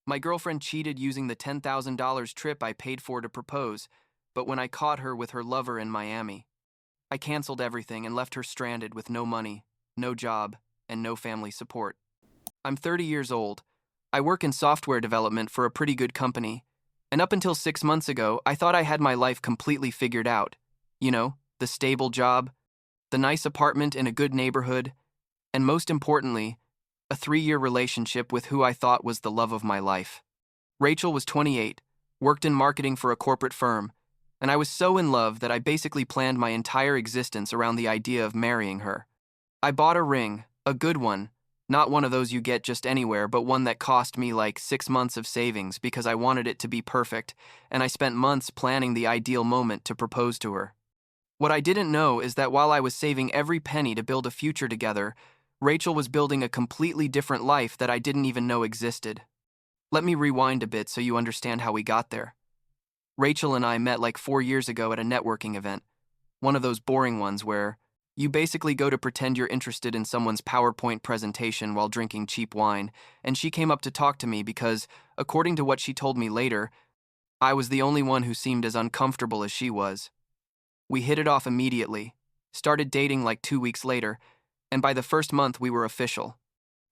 My girlfriend cheated using the $10,000 trip I paid for to propose, but when I caught her with her lover in Miami, I canceled everything and left her stranded with no money, no job, and no family support. I'm 30 years old. I work in software development for a pretty good company, and up until 6 months ago, I thought I had my life completely figured out. You know, the stable job, the nice apartment in a good neighborhood, and most importantly, a 3-year relationship with who I thought was the love of my life. Rachel was 28, worked in marketing for a corporate firm, and I was so in love that I basically planned my entire existence around the idea of marrying her. I bought a ring, a good one, not one of those you get just anywhere, but one that cost me like 6 months of savings because I wanted it to be perfect, and I spent months planning the ideal moment to propose to her. What I didn't know is that while I was saving every penny to build a future together, Rachel was building a completely different life that I didn't even know existed. Let me rewind a bit so you understand how we got there. Rachel and I met like 4 years ago at a networking event, one of those boring ones where you basically go to pretend you're interested in someone's PowerPoint presentation while drinking cheap wine, and she came up to talk to me because, according to what she told me later, I was the only one who seemed as uncomfortable as she was. We hit it off immediately, started dating like 2 weeks later, and by the first month we were official.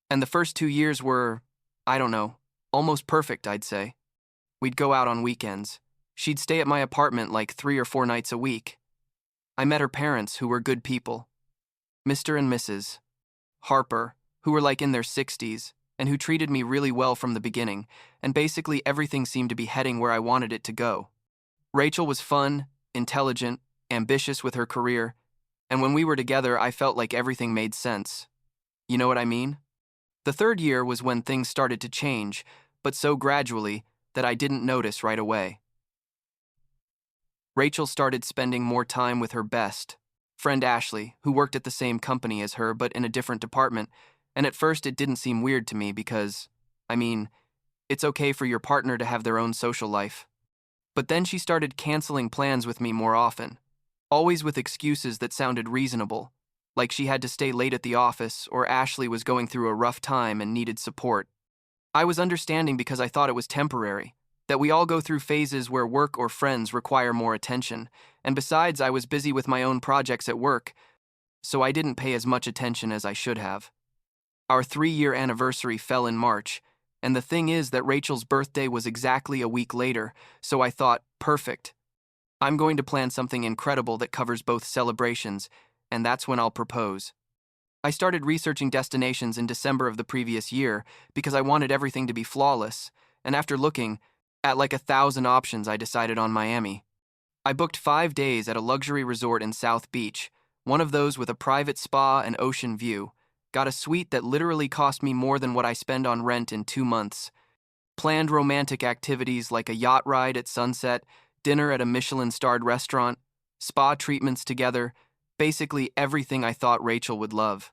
And the first 2 years were, I don't know, almost perfect, I'd say. We'd go out on weekends. She'd stay at my apartment like 3 or 4 nights a week. I met her parents, who were good people. Mr. and Mrs. Harper, who were like in their 60s, and who treated me really well from the beginning, and basically everything seemed to be heading where I wanted it to go. Rachel was fun, intelligent, ambitious with her career, and when we were together, I felt like everything made sense. You know what I mean? The third year was when things started to change, but so gradually that I didn't notice right away. Rachel started spending more time with her best friend Ashley, who worked at the same company as her but in a different department, and at first it didn't seem weird to me because, it's okay for your partner to have their own social life. But then she started canceling plans with me more often, always with excuses that sounded reasonable, like she had to stay late at the office or Ashley was going through a rough time and needed support. I was understanding because I thought it was temporary, that we all go through phases where work or friends require more attention, and besides, I was busy with my own projects at work, so I didn't pay as much attention as I should have. Our 3-year anniversary fell in March, and the thing is that Rachel's birthday was exactly a week later, so I thought, perfect. I'm going to plan something incredible that covers both celebrations, and that's when I'll propose. I started researching destinations in December of the previous year because I wanted everything to be flawless, and after looking at like 1,000 options, I decided on Miami. I booked 5 days at a luxury resort in South Beach, one of those with a private spa and ocean view, got a suite that literally cost me more than what I spend on rent in 2 months, planned romantic activities like a yacht ride at sunset, dinner at a Michelin-starred restaurant, spa treatments together, basically everything I thought Rachel would love.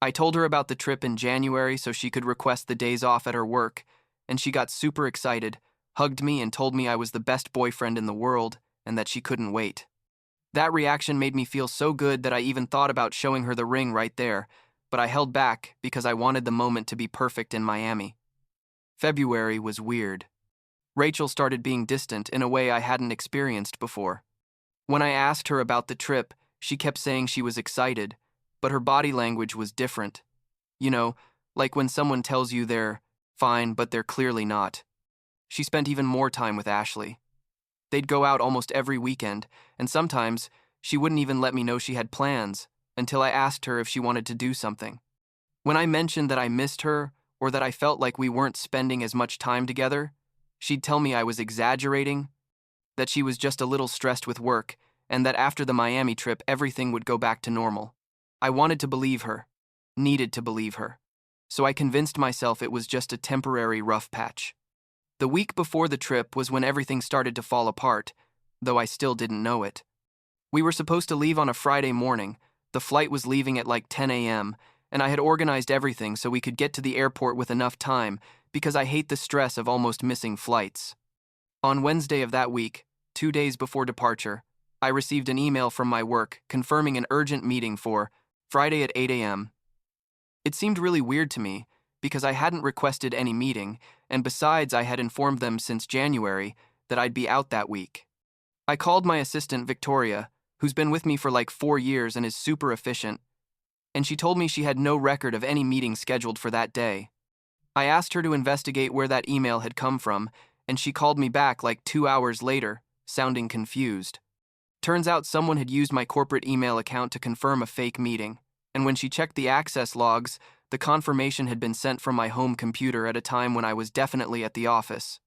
I told her about the trip in January so she could request the days off at her work, and she got super excited, hugged me and told me I was the best boyfriend in the world and that she couldn't wait. That reaction made me feel so good that I even thought about showing her the ring right there, but I held back because I wanted the moment to be perfect in Miami. February was weird. Rachel started being distant in a way I hadn't experienced before. When I asked her about the trip, she kept saying she was excited, but her body language was different. You know, like when someone tells you they're fine, but they're clearly not. She spent even more time with Ashley. They'd go out almost every weekend, and sometimes she wouldn't even let me know she had plans until I asked her if she wanted to do something. When I mentioned that I missed her or that I felt like we weren't spending as much time together, she'd tell me I was exaggerating, that she was just a little stressed with work, and that after the Miami trip everything would go back to normal. I wanted to believe her, needed to believe her, so I convinced myself it was just a temporary rough patch. The week before the trip was when everything started to fall apart, though I still didn't know it. We were supposed to leave on a Friday morning. The flight was leaving at like 10 a.m., and I had organized everything so we could get to the airport with enough time because I hate the stress of almost missing flights. On Wednesday of that week, 2 days before departure, I received an email from my work confirming an urgent meeting for Friday at 8 a.m. It seemed really weird to me because I hadn't requested any meeting, and besides, I had informed them since January that I'd be out that week. I called my assistant, Victoria, who's been with me for like 4 years and is super efficient, and she told me she had no record of any meeting scheduled for that day. I asked her to investigate where that email had come from, and she called me back like 2 hours later, sounding confused. Turns out someone had used my corporate email account to confirm a fake meeting, and when she checked the access logs, the confirmation had been sent from my home computer at a time when I was definitely at the office.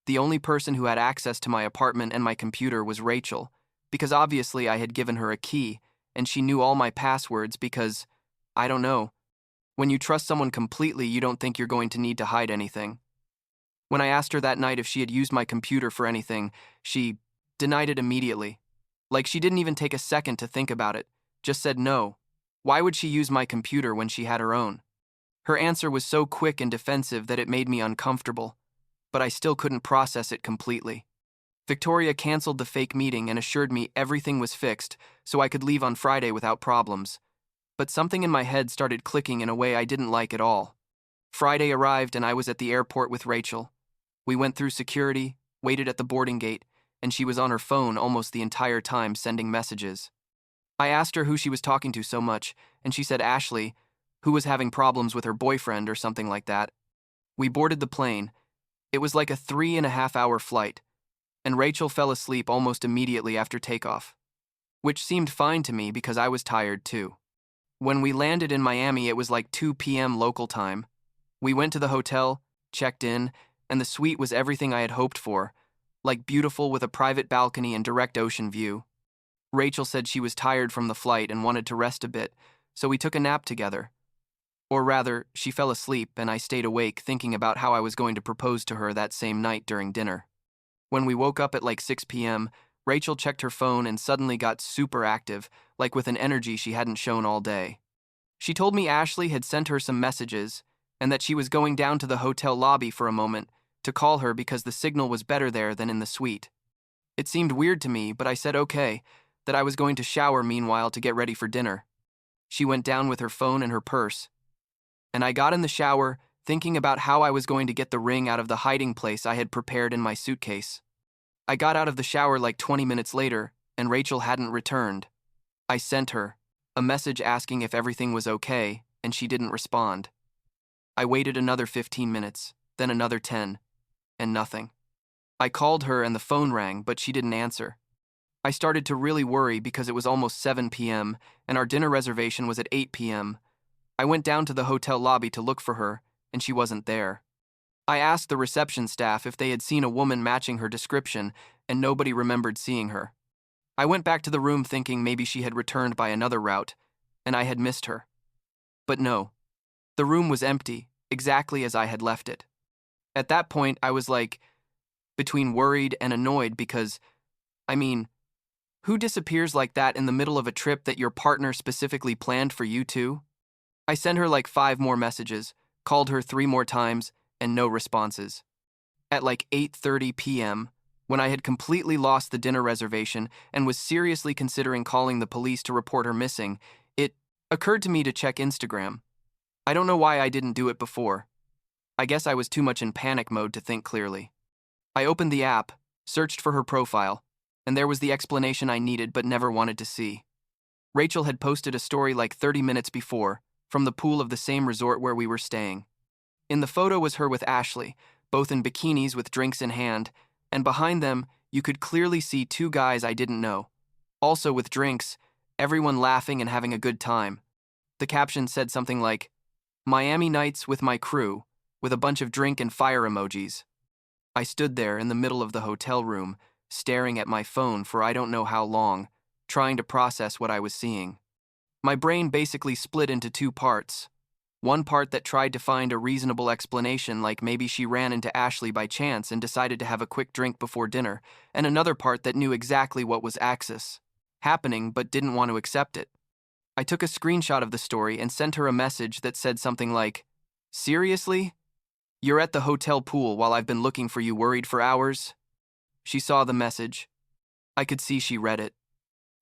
The only person who had access to my apartment and my computer was Rachel, because obviously I had given her a key, and she knew all my passwords because, I don't know, when you trust someone completely, you don't think you're going to need to hide anything. When I asked her that night if she had used my computer for anything, she denied it immediately. Like she didn't even take a second to think about it, just said no. Why would she use my computer when she had her own? Her answer was so quick and defensive that it made me uncomfortable, but I still couldn't process it completely. Victoria canceled the fake meeting and assured me everything was fixed so I could leave on Friday without problems. But something in my head started clicking in a way I didn't like at all. Friday arrived and I was at the airport with Rachel. We went through security, waited at the boarding gate, and she was on her phone almost the entire time sending messages. I asked her who she was talking to so much, and she said Ashley, who was having problems with her boyfriend or something like that. We boarded the plane. It was like a 3.5-hour flight, and Rachel fell asleep almost immediately after takeoff, which seemed fine to me because I was tired too. When we landed in Miami, it was like 2 p.m. local time. We went to the hotel, checked in, and the suite was everything I had hoped for, like beautiful with a private balcony and direct ocean view. Rachel said she was tired from the flight and wanted to rest a bit, so we took a nap together. Or rather, she fell asleep and I stayed awake thinking about how I was going to propose to her that same night during dinner. When we woke up at like 6 p.m., Rachel checked her phone and suddenly got super active, like with an energy she hadn't shown all day. She told me Ashley had sent her some messages and that she was going down to the hotel lobby for a moment to call her because the signal was better there than in the suite. It seemed weird to me, but I said okay, that I was going to shower meanwhile to get ready for dinner. She went down with her phone and her purse, and I got in the shower thinking about how I was going to get the ring out of the hiding place I had prepared in my suitcase. I got out of the shower like 20 minutes later, and Rachel hadn't returned. I sent her a message asking if everything was okay, and she didn't respond. I waited another 15 minutes, then another 10, and nothing. I called her and the phone rang, but she didn't answer. I started to really worry because it was almost 7 p.m., and our dinner reservation was at 8 p.m. I went down to the hotel lobby to look for her, and she wasn't there. I asked the reception staff if they had seen a woman matching her description, and nobody remembered seeing her. I went back to the room thinking maybe she had returned by another route, and I had missed her. But no. The room was empty, exactly as I had left it. At that point, I was like, between worried and annoyed because, who disappears like that in the middle of a trip that your partner specifically planned for you two? I sent her like 5 more messages, called her 3 more times, and no responses. At like 8:30 p.m., when I had completely lost the dinner reservation and was seriously considering calling the police to report her missing, it occurred to me to check Instagram. I don't know why I didn't do it before. I guess I was too much in panic mode to think clearly. I opened the app, searched for her profile, and there was the explanation I needed but never wanted to see. Rachel had posted a story like 30 minutes before, from the pool of the same resort where we were staying. In the photo was her with Ashley, both in bikinis with drinks in hand, and behind them, you could clearly see 2 guys I didn't know. Also with drinks, everyone laughing and having a good time. The caption said something like, "Miami Nights with my crew," with a bunch of drink and fire emojis. I stood there in the middle of the hotel room, staring at my phone for I don't know how long, trying to process what I was seeing. My brain basically split into 2 parts. One part that tried to find a reasonable explanation, like maybe she ran into Ashley by chance and decided to have a quick drink before dinner, and another part that knew exactly what was happening but didn't want to accept it. I took a screenshot of the story and sent her a message that said something like, "Seriously? You're at the hotel pool while I've been looking for you worried for hours?" She saw the message. I could see she read it.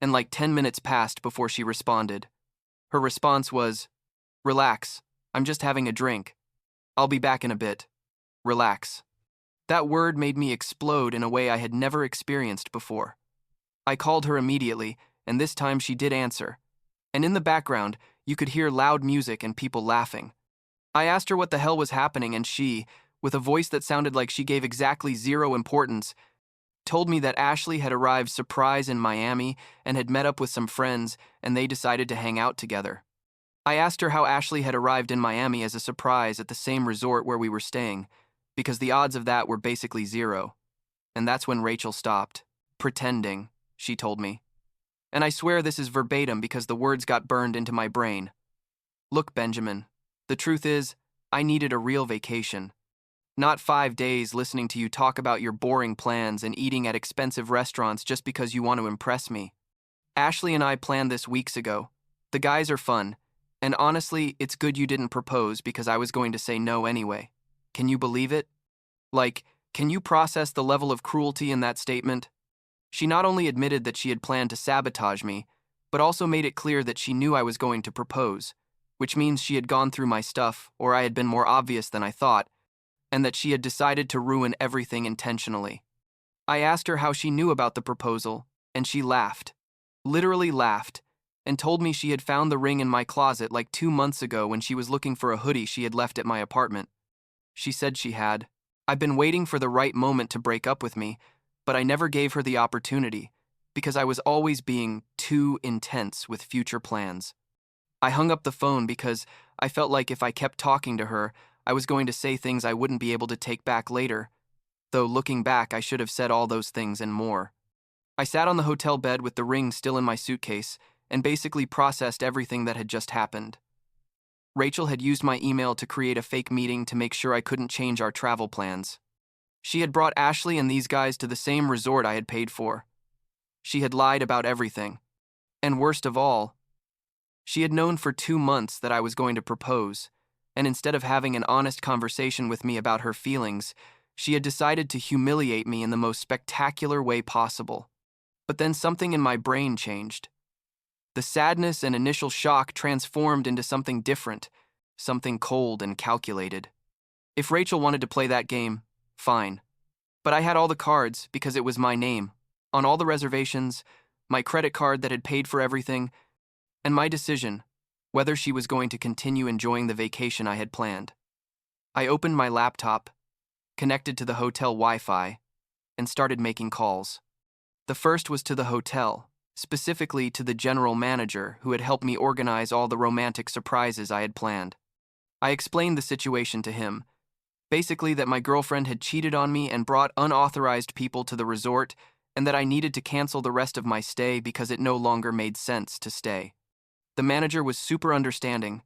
And like 10 minutes passed before she responded. Her response was, "Relax, I'm just having a drink. I'll be back in a bit. Relax. That word made me explode in a way I had never experienced before. I called her immediately, and this time she did answer. And in the background, you could hear loud music and people laughing. I asked her what the hell was happening, and she, with a voice that sounded like she gave exactly zero importance, told me that Ashley had arrived surprise in Miami and had met up with some friends, and they decided to hang out together. I asked her how Ashley had arrived in Miami as a surprise at the same resort where we were staying, because the odds of that were basically zero. And that's when Rachel stopped. Pretending, she told me. And I swear this is verbatim because the words got burned into my brain. Look, Benjamin, the truth is, I needed a real vacation. Not 5 days listening to you talk about your boring plans and eating at expensive restaurants just because you want to impress me. Ashley and I planned this weeks ago. The guys are fun, and honestly, it's good you didn't propose because I was going to say no anyway. Can you believe it? Like, can you process the level of cruelty in that statement? She not only admitted that she had planned to sabotage me, but also made it clear that she knew I was going to propose, which means she had gone through my stuff, or I had been more obvious than I thought, and that she had decided to ruin everything intentionally. I asked her how she knew about the proposal, and she laughed. Literally laughed, and told me she had found the ring in my closet like 2 months ago when she was looking for a hoodie she had left at my apartment. She said she had. I've been waiting for the right moment to break up with me, but I never gave her the opportunity, because I was always being too intense with future plans. I hung up the phone because I felt like if I kept talking to her, I was going to say things I wouldn't be able to take back later, though looking back I should have said all those things and more. I sat on the hotel bed with the ring still in my suitcase and basically processed everything that had just happened. Rachel had used my email to create a fake meeting to make sure I couldn't change our travel plans. She had brought Ashley and these guys to the same resort I had paid for. She had lied about everything. And worst of all, she had known for 2 months that I was going to propose, and instead of having an honest conversation with me about her feelings, she had decided to humiliate me in the most spectacular way possible. But then something in my brain changed. The sadness and initial shock transformed into something different, something cold and calculated. If Rachel wanted to play that game, fine. But I had all the cards because it was my name, on all the reservations, my credit card that had paid for everything, and my decision, whether she was going to continue enjoying the vacation I had planned. I opened my laptop, connected to the hotel Wi-Fi, and started making calls. The first was to the hotel, specifically to the general manager who had helped me organize all the romantic surprises I had planned. I explained the situation to him, basically that my girlfriend had cheated on me and brought unauthorized people to the resort, and that I needed to cancel the rest of my stay because it no longer made sense to stay. The manager was super understanding,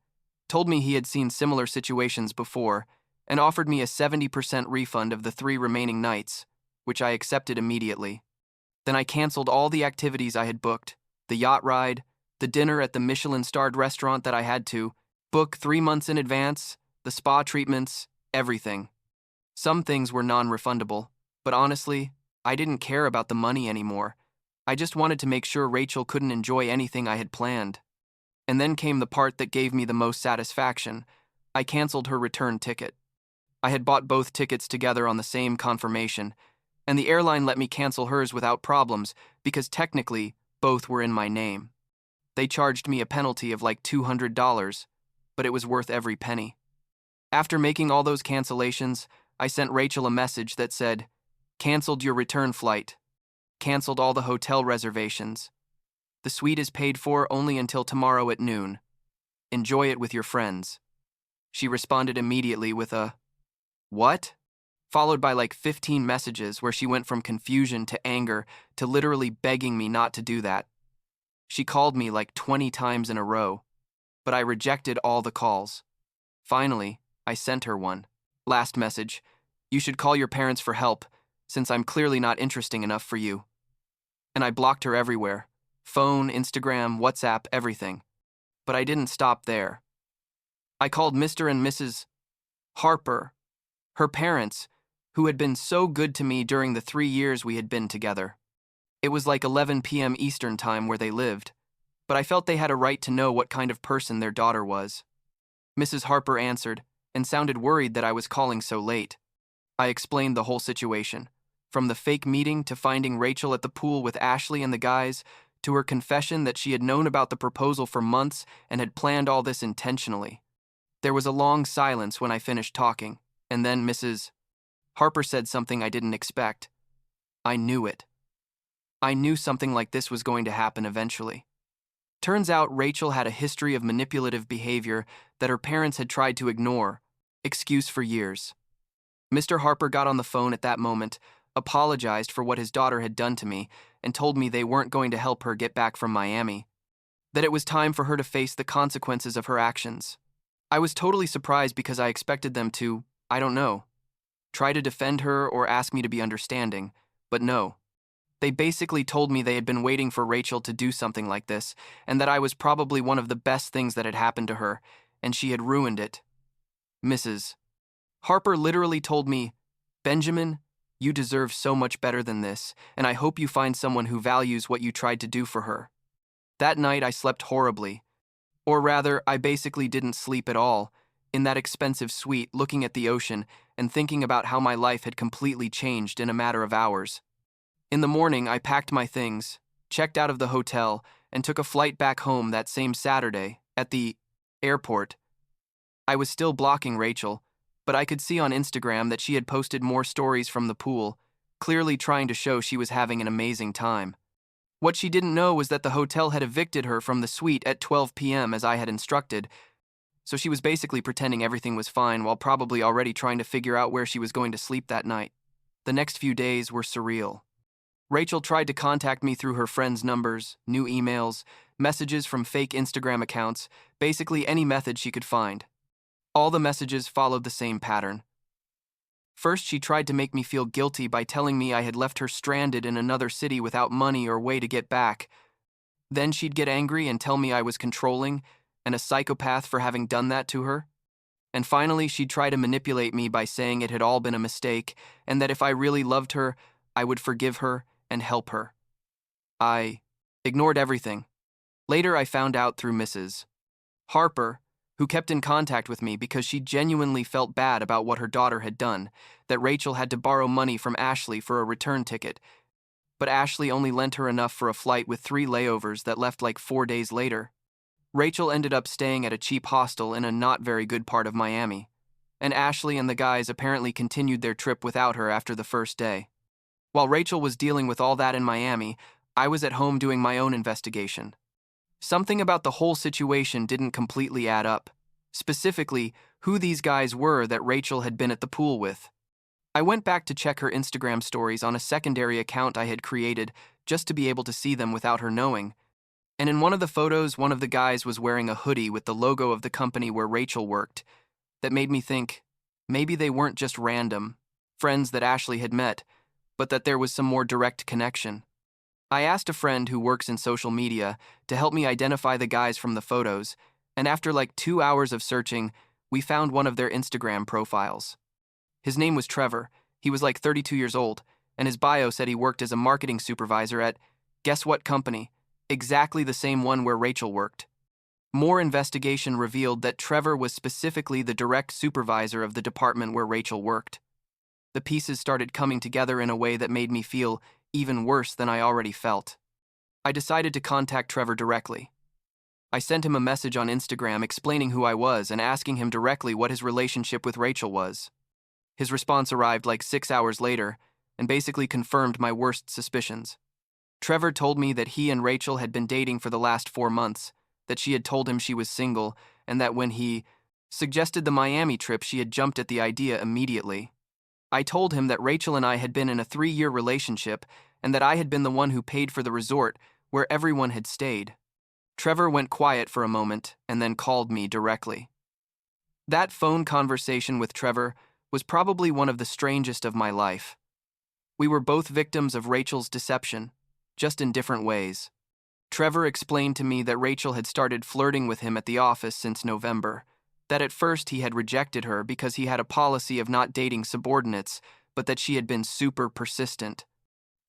told me he had seen similar situations before, and offered me a 70% refund of the 3 remaining nights, which I accepted immediately. Then I canceled all the activities I had booked, the yacht ride, the dinner at the Michelin-starred restaurant that I had to book 3 months in advance, the spa treatments, everything. Some things were non-refundable, but honestly, I didn't care about the money anymore. I just wanted to make sure Rachel couldn't enjoy anything I had planned. And then came the part that gave me the most satisfaction. I canceled her return ticket. I had bought both tickets together on the same confirmation, and the airline let me cancel hers without problems because technically, both were in my name. They charged me a penalty of like $200, but it was worth every penny. After making all those cancellations, I sent Rachel a message that said, "Canceled your return flight. Canceled all the hotel reservations. The suite is paid for only until tomorrow at noon. Enjoy it with your friends." She responded immediately with a, "What?" Followed by like 15 messages where she went from confusion to anger to literally begging me not to do that. She called me like 20 times in a row, but I rejected all the calls. Finally, I sent her one. Last message, "You should call your parents for help, since I'm clearly not interesting enough for you." And I blocked her everywhere. Phone, Instagram, WhatsApp, everything. But I didn't stop there. I called Mr. and Mrs. Harper, her parents, who had been so good to me during the 3 years we had been together. It was like 11 p.m. Eastern time where they lived, but I felt they had a right to know what kind of person their daughter was. Mrs. Harper answered, and sounded worried that I was calling so late. I explained the whole situation, from the fake meeting to finding Rachel at the pool with Ashley and the guys, to her confession that she had known about the proposal for months and had planned all this intentionally. There was a long silence when I finished talking, and then Mrs. Harper said something I didn't expect. I knew it. I knew something like this was going to happen eventually. Turns out Rachel had a history of manipulative behavior that her parents had tried to excuse for years. Mr. Harper got on the phone at that moment, apologized for what his daughter had done to me, and told me they weren't going to help her get back from Miami, that it was time for her to face the consequences of her actions. I was totally surprised because I expected them to, I don't know, try to defend her or ask me to be understanding, but no. They basically told me they had been waiting for Rachel to do something like this, and that I was probably one of the best things that had happened to her, and she had ruined it. Mrs. Harper literally told me, "Benjamin, you deserve so much better than this, and I hope you find someone who values what you tried to do for her." That night I slept horribly. Or rather, I basically didn't sleep at all, in that expensive suite looking at the ocean and thinking about how my life had completely changed in a matter of hours. In the morning, I packed my things, checked out of the hotel, and took a flight back home that same Saturday. At the airport, I was still blocking Rachel, but I could see on Instagram that she had posted more stories from the pool, clearly trying to show she was having an amazing time. What she didn't know was that the hotel had evicted her from the suite at 12 p.m. as I had instructed, so she was basically pretending everything was fine while probably already trying to figure out where she was going to sleep that night. The next few days were surreal. Rachel tried to contact me through her friends' numbers, new emails, messages from fake Instagram accounts, basically any method she could find. All the messages followed the same pattern. First, she tried to make me feel guilty by telling me I had left her stranded in another city without money or way to get back. Then she'd get angry and tell me I was controlling and a psychopath for having done that to her. And finally, she'd try to manipulate me by saying it had all been a mistake and that if I really loved her, I would forgive her and help her. I ignored everything. Later, I found out through Mrs. Harper, who kept in contact with me because she genuinely felt bad about what her daughter had done, that Rachel had to borrow money from Ashley for a return ticket. But Ashley only lent her enough for a flight with 3 layovers that left like 4 days later. Rachel ended up staying at a cheap hostel in a not very good part of Miami, and Ashley and the guys apparently continued their trip without her after the first day. While Rachel was dealing with all that in Miami, I was at home doing my own investigation. Something about the whole situation didn't completely add up, specifically who these guys were that Rachel had been at the pool with. I went back to check her Instagram stories on a secondary account I had created just to be able to see them without her knowing, and in one of the photos, one of the guys was wearing a hoodie with the logo of the company where Rachel worked. That made me think, maybe they weren't just random friends that Ashley had met, but that there was some more direct connection. I asked a friend who works in social media to help me identify the guys from the photos, and after like 2 hours of searching, we found one of their Instagram profiles. His name was Trevor. He was like 32 years old, and his bio said he worked as a marketing supervisor at, guess what company? Exactly the same one where Rachel worked. More investigation revealed that Trevor was specifically the direct supervisor of the department where Rachel worked. The pieces started coming together in a way that made me feel even worse than I already felt. I decided to contact Trevor directly. I sent him a message on Instagram explaining who I was and asking him directly what his relationship with Rachel was. His response arrived like 6 hours later and basically confirmed my worst suspicions. Trevor told me that he and Rachel had been dating for the last 4 months, that she had told him she was single, and that when he suggested the Miami trip, she had jumped at the idea immediately. I told him that Rachel and I had been in a 3-year relationship and that I had been the one who paid for the resort where everyone had stayed. Trevor went quiet for a moment and then called me directly. That phone conversation with Trevor was probably one of the strangest of my life. We were both victims of Rachel's deception, just in different ways. Trevor explained to me that Rachel had started flirting with him at the office since November, that at first he had rejected her because he had a policy of not dating subordinates, but that she had been super persistent.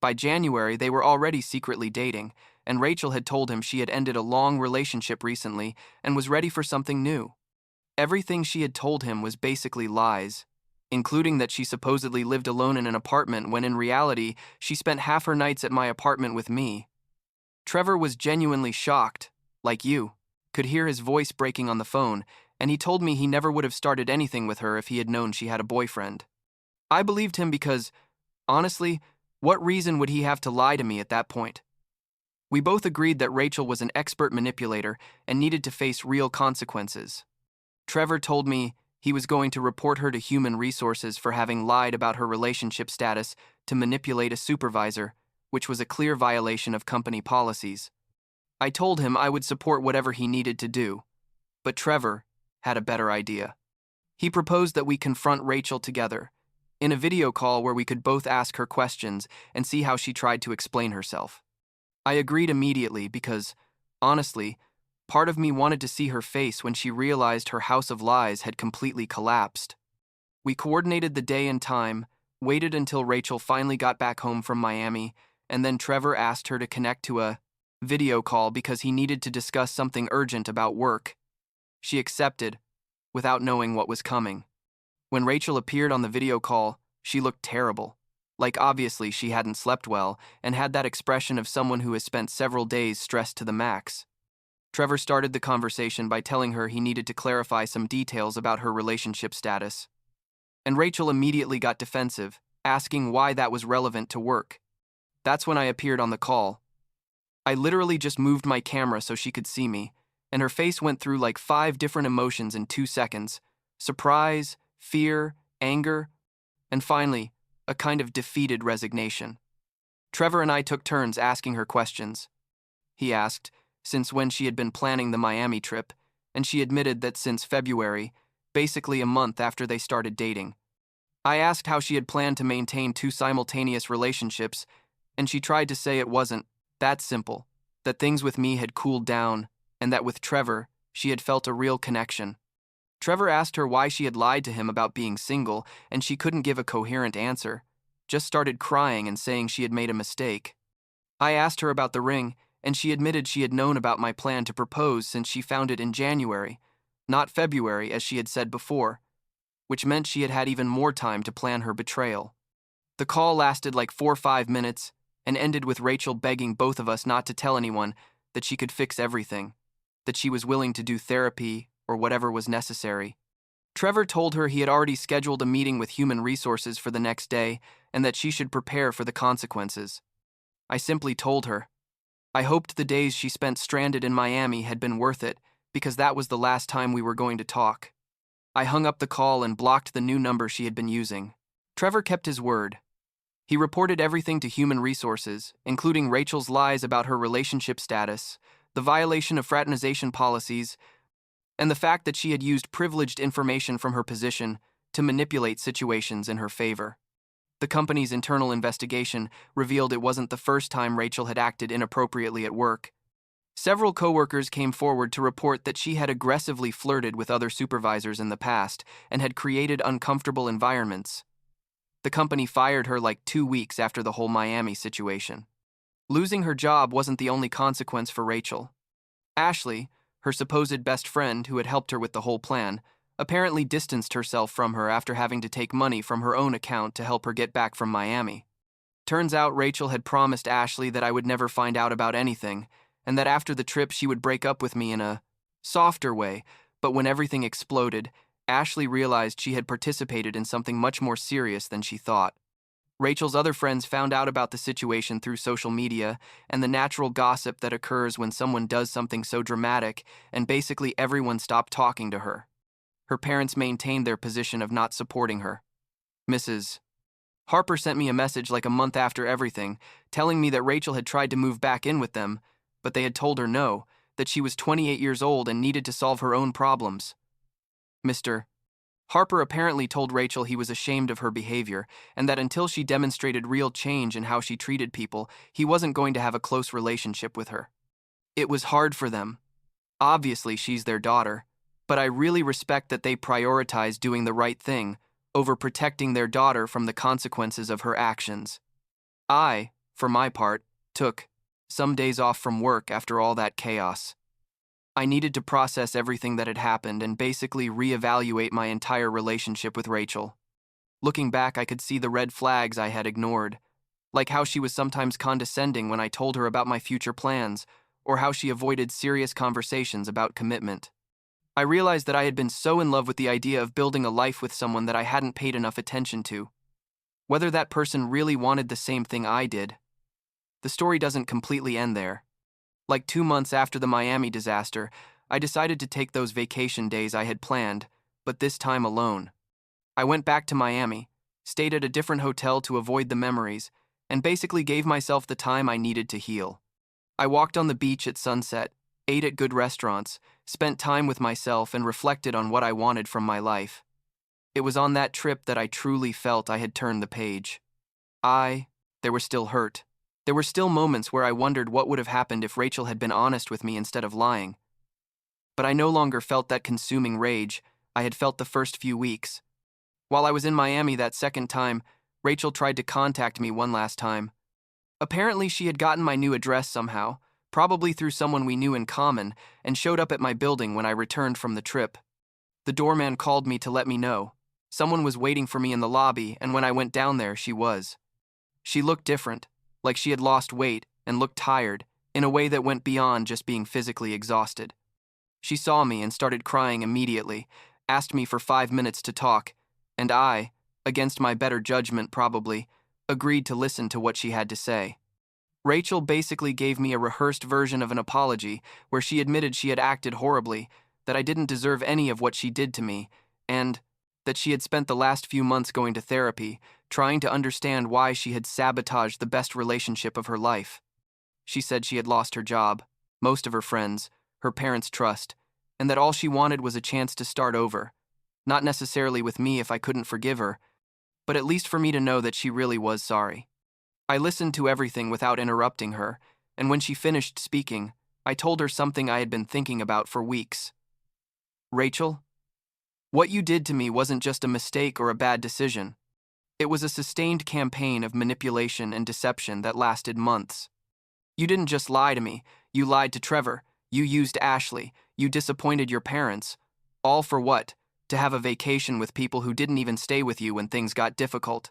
By January, they were already secretly dating, and Rachel had told him she had ended a long relationship recently and was ready for something new. Everything she had told him was basically lies, including that she supposedly lived alone in an apartment when in reality she spent half her nights at my apartment with me. Trevor was genuinely shocked, like you, could hear his voice breaking on the phone, and he told me he never would have started anything with her if he had known she had a boyfriend. I believed him because, honestly, what reason would he have to lie to me at that point? We both agreed that Rachel was an expert manipulator and needed to face real consequences. Trevor told me he was going to report her to Human Resources for having lied about her relationship status to manipulate a supervisor, which was a clear violation of company policies. I told him I would support whatever he needed to do, but Trevor had a better idea. He proposed that we confront Rachel together, in a video call where we could both ask her questions and see how she tried to explain herself. I agreed immediately because, honestly, part of me wanted to see her face when she realized her house of lies had completely collapsed. We coordinated the day and time, waited until Rachel finally got back home from Miami, and then Trevor asked her to connect to a video call because he needed to discuss something urgent about work. She accepted, without knowing what was coming. When Rachel appeared on the video call, she looked terrible. Like obviously she hadn't slept well and had that expression of someone who has spent several days stressed to the max. Trevor started the conversation by telling her he needed to clarify some details about her relationship status. And Rachel immediately got defensive, asking why that was relevant to work. That's when I appeared on the call. I literally just moved my camera so she could see me, and her face went through like 5 different emotions in 2 seconds: surprise, fear, anger, and finally, a kind of defeated resignation. Trevor and I took turns asking her questions. He asked, since when she had been planning the Miami trip, and she admitted that since February, basically a month after they started dating. I asked how she had planned to maintain 2 simultaneous relationships, and she tried to say it wasn't that simple, that things with me had cooled down, and that with Trevor, she had felt a real connection. Trevor asked her why she had lied to him about being single, and she couldn't give a coherent answer, just started crying and saying she had made a mistake. I asked her about the ring, and she admitted she had known about my plan to propose since she found it in January, not February as she had said before, which meant she had had even more time to plan her betrayal. The call lasted like 4 or 5 minutes and ended with Rachel begging both of us not to tell anyone that she could fix everything, that she was willing to do therapy or whatever was necessary. Trevor told her he had already scheduled a meeting with Human Resources for the next day and that she should prepare for the consequences. I simply told her I hoped the days she spent stranded in Miami had been worth it because that was the last time we were going to talk. I hung up the call and blocked the new number she had been using. Trevor kept his word. He reported everything to Human Resources, including Rachel's lies about her relationship status, the violation of fraternization policies, and the fact that she had used privileged information from her position to manipulate situations in her favor. The company's internal investigation revealed it wasn't the first time Rachel had acted inappropriately at work. Several coworkers came forward to report that she had aggressively flirted with other supervisors in the past and had created uncomfortable environments. The company fired her like 2 weeks after the whole Miami situation. Losing her job wasn't the only consequence for Rachel. Ashley, her supposed best friend who had helped her with the whole plan, apparently distanced herself from her after having to take money from her own account to help her get back from Miami. Turns out Rachel had promised Ashley that I would never find out about anything, and that after the trip she would break up with me in a softer way, but when everything exploded, Ashley realized she had participated in something much more serious than she thought. Rachel's other friends found out about the situation through social media and the natural gossip that occurs when someone does something so dramatic, and basically everyone stopped talking to her. Her parents maintained their position of not supporting her. Mrs. Harper sent me a message like a month after everything, telling me that Rachel had tried to move back in with them, but they had told her no, that she was 28 years old and needed to solve her own problems. Mr. Harper apparently told Rachel he was ashamed of her behavior and that until she demonstrated real change in how she treated people, he wasn't going to have a close relationship with her. It was hard for them. Obviously, she's their daughter, but I really respect that they prioritize doing the right thing over protecting their daughter from the consequences of her actions. I, for my part, took some days off from work after all that chaos. I needed to process everything that had happened and basically reevaluate my entire relationship with Rachel. Looking back, I could see the red flags I had ignored, like how she was sometimes condescending when I told her about my future plans, or how she avoided serious conversations about commitment. I realized that I had been so in love with the idea of building a life with someone that I hadn't paid enough attention to. Whether that person really wanted the same thing I did. The story doesn't completely end there. Like 2 months after the Miami disaster, I decided to take those vacation days I had planned, but this time alone. I went back to Miami, stayed at a different hotel to avoid the memories, and basically gave myself the time I needed to heal. I walked on the beach at sunset, ate at good restaurants, spent time with myself, and reflected on what I wanted from my life. It was on that trip that I truly felt I had turned the page. There was still hurt. There were still moments where I wondered what would have happened if Rachel had been honest with me instead of lying. But I no longer felt that consuming rage I had felt the first few weeks. While I was in Miami that second time, Rachel tried to contact me one last time. Apparently, she had gotten my new address somehow, probably through someone we knew in common, and showed up at my building when I returned from the trip. The doorman called me to let me know. Someone was waiting for me in the lobby, and when I went down there, she was. She looked different, like she had lost weight and looked tired, in a way that went beyond just being physically exhausted. She saw me and started crying immediately, asked me for 5 minutes to talk, and I, against my better judgment probably, agreed to listen to what she had to say. Rachel basically gave me a rehearsed version of an apology where she admitted she had acted horribly, that I didn't deserve any of what she did to me, and that she had spent the last few months going to therapy, trying to understand why she had sabotaged the best relationship of her life. She said she had lost her job, most of her friends, her parents' trust, and that all she wanted was a chance to start over, not necessarily with me if I couldn't forgive her, but at least for me to know that she really was sorry. I listened to everything without interrupting her, and when she finished speaking, I told her something I had been thinking about for weeks. Rachel, what you did to me wasn't just a mistake or a bad decision. It was a sustained campaign of manipulation and deception that lasted months. You didn't just lie to me, you lied to Trevor, you used Ashley, you disappointed your parents. All for what? To have a vacation with people who didn't even stay with you when things got difficult.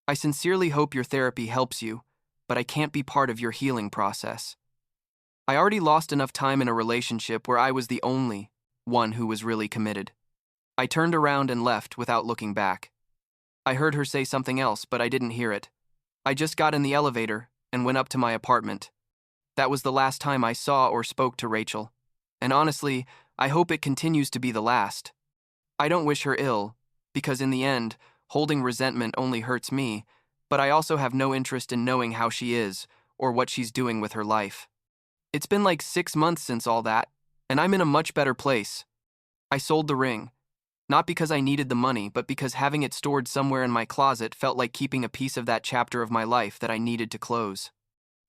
I sincerely hope your therapy helps you, but I can't be part of your healing process. I already lost enough time in a relationship where I was the only one who was really committed. I turned around and left without looking back. I heard her say something else, but I didn't hear it. I just got in the elevator and went up to my apartment. That was the last time I saw or spoke to Rachel, and honestly, I hope it continues to be the last. I don't wish her ill, because in the end, holding resentment only hurts me, but I also have no interest in knowing how she is or what she's doing with her life. It's been like 6 months since all that, and I'm in a much better place. I sold the ring, not because I needed the money, but because having it stored somewhere in my closet felt like keeping a piece of that chapter of my life that I needed to close.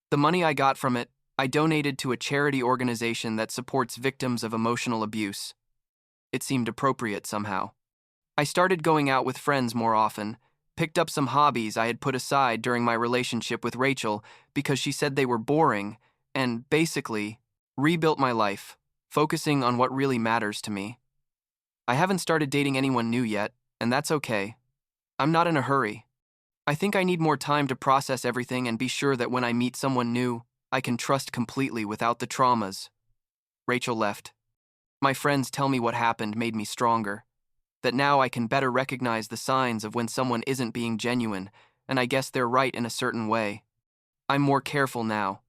The money I got from it, I donated to a charity organization that supports victims of emotional abuse. It seemed appropriate somehow. I started going out with friends more often, picked up some hobbies I had put aside during my relationship with Rachel because she said they were boring, and basically, rebuilt my life, focusing on what really matters to me. I haven't started dating anyone new yet, and that's okay. I'm not in a hurry. I think I need more time to process everything and be sure that when I meet someone new, I can trust completely without the traumas. Rachel left. My friends tell me what happened made me stronger, that now I can better recognize the signs of when someone isn't being genuine, and I guess they're right in a certain way. I'm more careful now,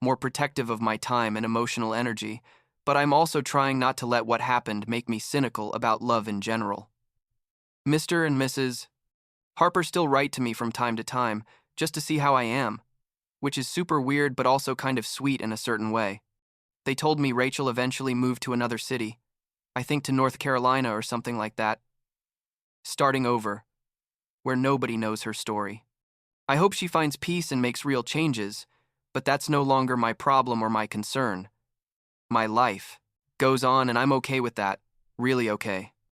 more protective of my time and emotional energy, but I'm also trying not to let what happened make me cynical about love in general. Mr. and Mrs. Harper still write to me from time to time, just to see how I am, which is super weird but also kind of sweet in a certain way. They told me Rachel eventually moved to another city, I think to North Carolina or something like that. Starting over, where nobody knows her story. I hope she finds peace and makes real changes, but that's no longer my problem or my concern. My life goes on and I'm okay with that, really okay.